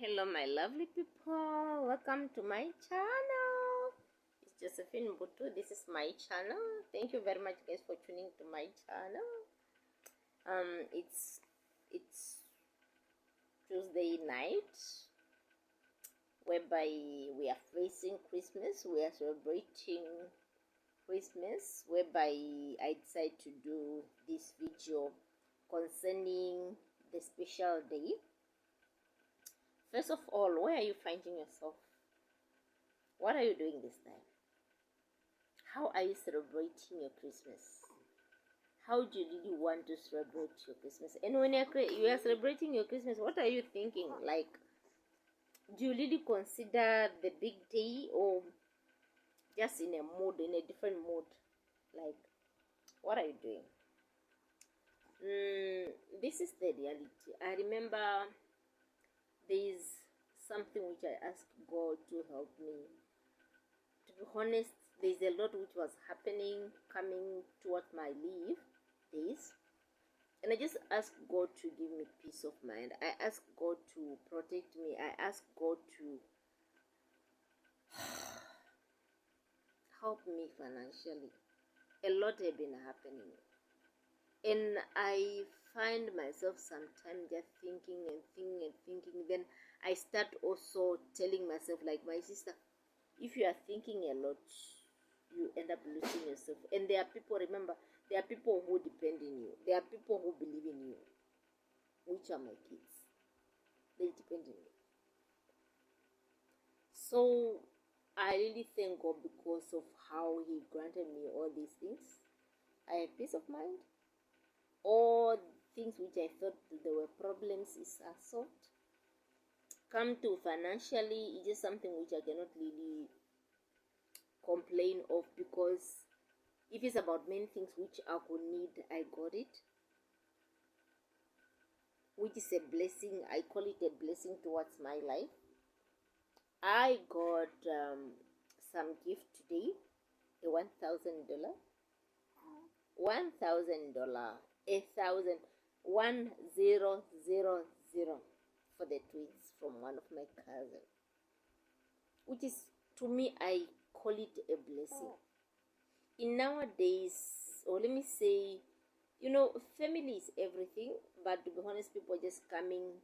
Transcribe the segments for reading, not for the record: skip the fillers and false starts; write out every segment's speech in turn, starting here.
Hello my lovely people, welcome to my channel. It's Josephine Butu. This is my channel. Thank you very much guys for tuning to my channel. It's Tuesday night, whereby we are facing Christmas. We are celebrating Christmas, whereby I decided to do this video concerning the special day. First of all, where are you finding yourself? What are you doing this time? How are you celebrating your Christmas? How do you really want to celebrate your Christmas? And when you are celebrating your Christmas, what are you thinking? Like, do you really consider the big day, or just in a mood, in a different mood? Like, what are you doing? This is the reality. I remember there's something which I asked God to help me. To be honest, there's a lot which was happening coming towards my leave days, and I just asked God to give me peace of mind. I asked God to protect me. I asked God to help me financially. A lot had been happening, and I find myself sometimes just thinking and thinking and thinking. Then I start also telling myself, like, my sister, if you are thinking a lot, you end up losing yourself. And there are people, remember, there are people who depend on you. There are people who believe in you, which are my kids. They depend on you. So I really thank God because of how He granted me all these things. I have peace of mind. All things which I thought there were problems is solved. Come to financially, it's just something which I cannot really complain of, because if it's about many things which I could need, I got it, which is a blessing. I call it a blessing towards my life. I got some gift today, a $1,000, $1,000 for the twins from one of my cousins, which is, to me, I call it a blessing. In nowadays, or let me say, family is everything, but to be honest, people are just coming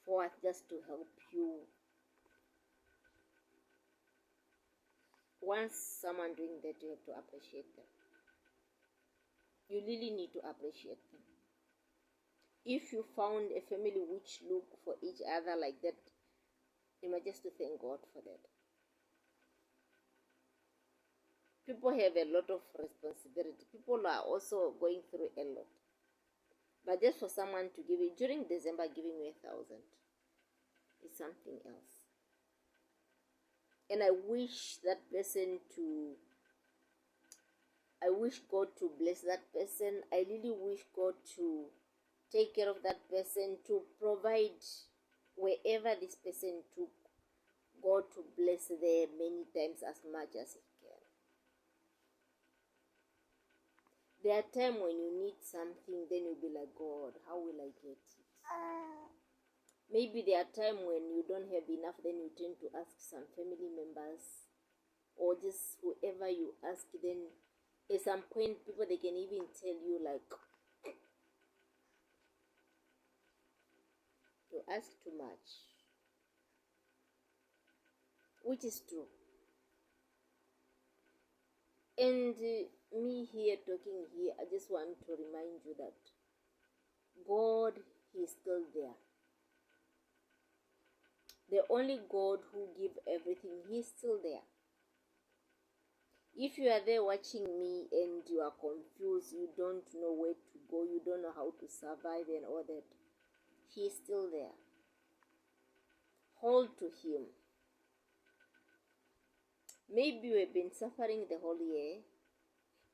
forth just to help you. Once someone doing that, you have to appreciate them. You really need to appreciate them. If you found a family which look for each other like that, you must just to thank God for that. People have a lot of responsibility. People are also going through a lot. But just for someone to give it during December, giving you 1,000 is something else. And I wish God to bless that person. I really wish God to take care of that person, to provide wherever this person took, God to bless there many times as much as He can. There are times when you need something, then you'll be like, God, how will I get it? Maybe there are times when you don't have enough, then you tend to ask some family members, or just whoever you ask. Then at some point, people, they can even tell you, like, you ask too much, which is true. And me here talking here, I just want to remind you that God, He is still there. The only God who gives everything, He is still there. If you are there watching me and you are confused, you don't know where to go, you don't know how to survive and all that, He is still there. Hold to Him. Maybe you have been suffering the whole year.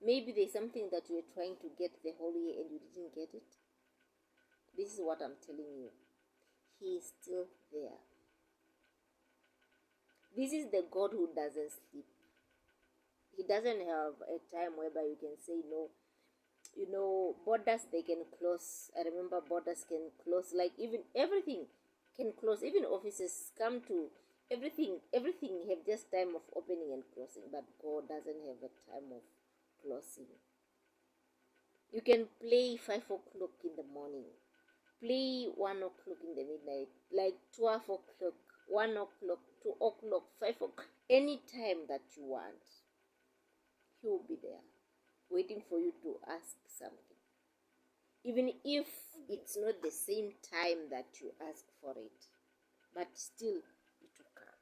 Maybe there's something that you were trying to get the whole year and you didn't get it. This is what I'm telling you. He is still there. This is the God who doesn't sleep. He doesn't have a time whereby you can say no. Borders, they can close. I remember borders can close. Like, even everything can close. Even offices come to everything have just time of opening and closing, but God doesn't have a time of closing. You can play 5 o'clock in the morning, play 1 o'clock in the midnight, like 12 o'clock, 1 o'clock, 2 o'clock, 5 o'clock, any time that you want. He will be there waiting for you to ask something, even if it's not the same time that you ask for it, but still it will come.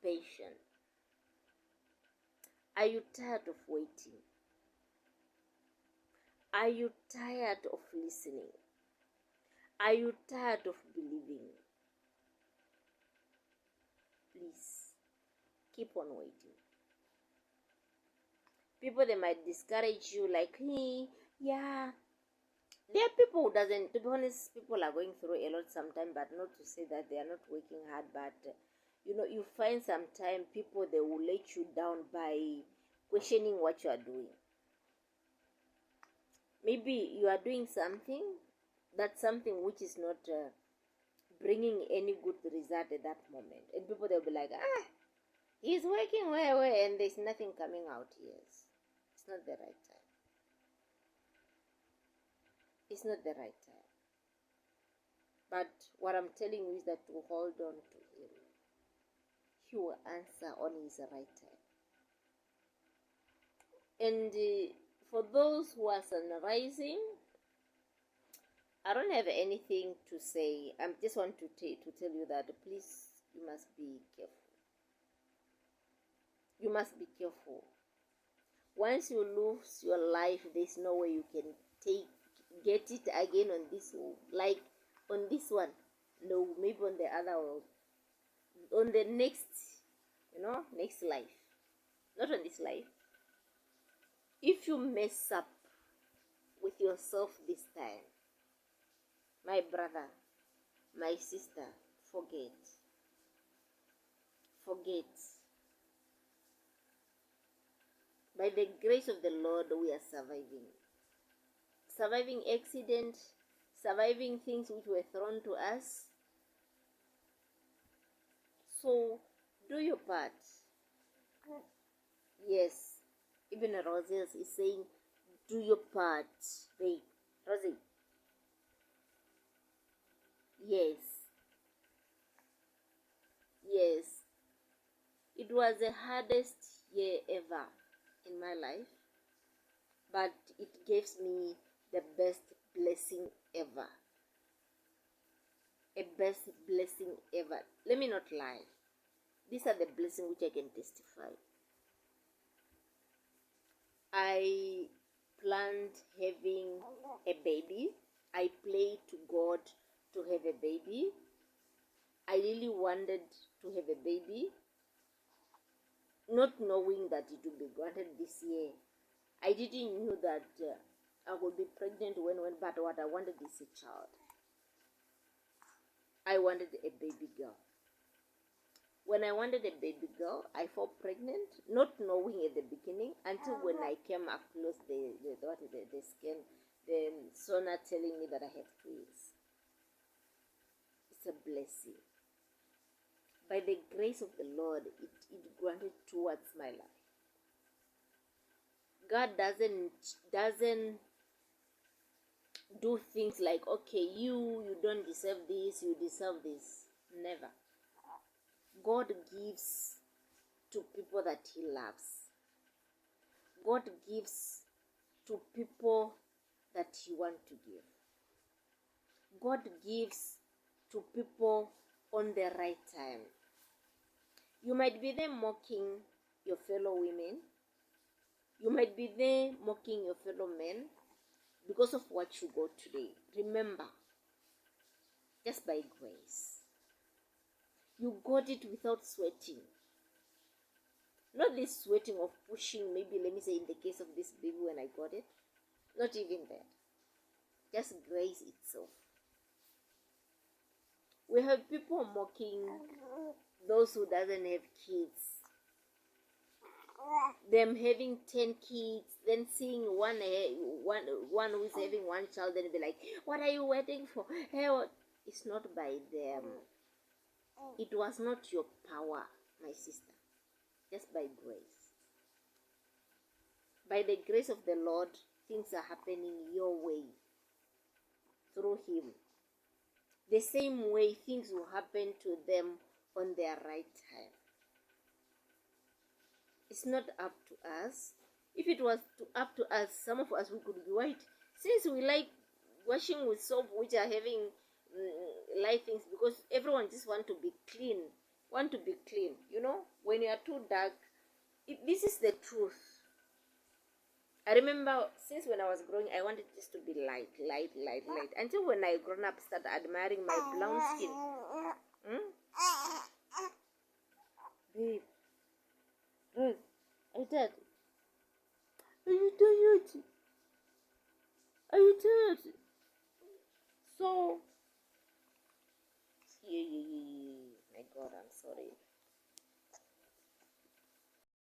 Patient. Are you tired of waiting? Are you tired of listening? Are you tired of believing? Please keep on waiting. People, they might discourage you, like, hey, yeah. There are people who doesn't, to be honest, people are going through a lot sometimes, but not to say that they are not working hard, but you find sometimes people, they will let you down by questioning what you are doing. Maybe you are doing something, that's something which is not bringing any good result at that moment, and people, they'll be like, he's working where, and there's nothing coming out. Yes, it's not the right time. It's not the right time. But what I'm telling you is that to hold on to him. He will answer on his right time. And for those who are sunrising, I don't have anything to say. I just want to tell you that please, you must be careful. You must be careful. Once you lose your life, there's no way you can get it again on this, like on this one. No, maybe on the other world, on the next life, not on this life. If you mess up with yourself this time, my brother, my sister, forget. By the grace of the Lord, we are surviving accident, surviving things which were thrown to us. So do your part. Yes, even Rosie is saying, do your part. Wait, Rosie. Yes. It was the hardest year ever in my life, but it gives me the best blessing ever. A best blessing ever. Let me not lie. These are the blessings which I can testify. I planned having a baby. I prayed to God to have a baby. I really wanted to have a baby, not knowing that it would be granted this year. I didn't know that I would be pregnant but what I wanted is a child. I wanted a baby girl. When I wanted a baby girl, I fell pregnant, not knowing at the beginning, until when I came across the scan, the sonar telling me that I have twins. It's a blessing. By the grace of the Lord, it granted towards my life. God doesn't do things like, okay, you don't deserve this, you deserve this. Never. God gives to people that he loves. God gives to people that he wants to give. God gives to people on the right time. You might be there mocking your fellow women. You might be there mocking your fellow men because of what you got today. Remember, just by grace. You got it without sweating. Not this sweating of pushing, maybe let me say in the case of this baby when I got it. Not even that. Just grace itself. We have people mocking those who doesn't have kids. Them having 10 kids, then seeing one who's having one child, then be like, what are you waiting for? Hey, what? It's not by them. It was not your power, my sister. Just by grace. By the grace of the Lord, things are happening your way. Through Him. The same way things will happen to them on their right time. It's not up to us. If it was up to us, some of us, we could be white. Since we like washing with soap, which are having light things, because everyone just want to be clean. You know, when you are too dark, this is the truth. I remember since when I was growing, I wanted just to be light. Until when I grown up, started admiring my brown skin. Babe, Rose, are you tired? Are you tired? Are you tired? So, yeah. My God, I'm sorry.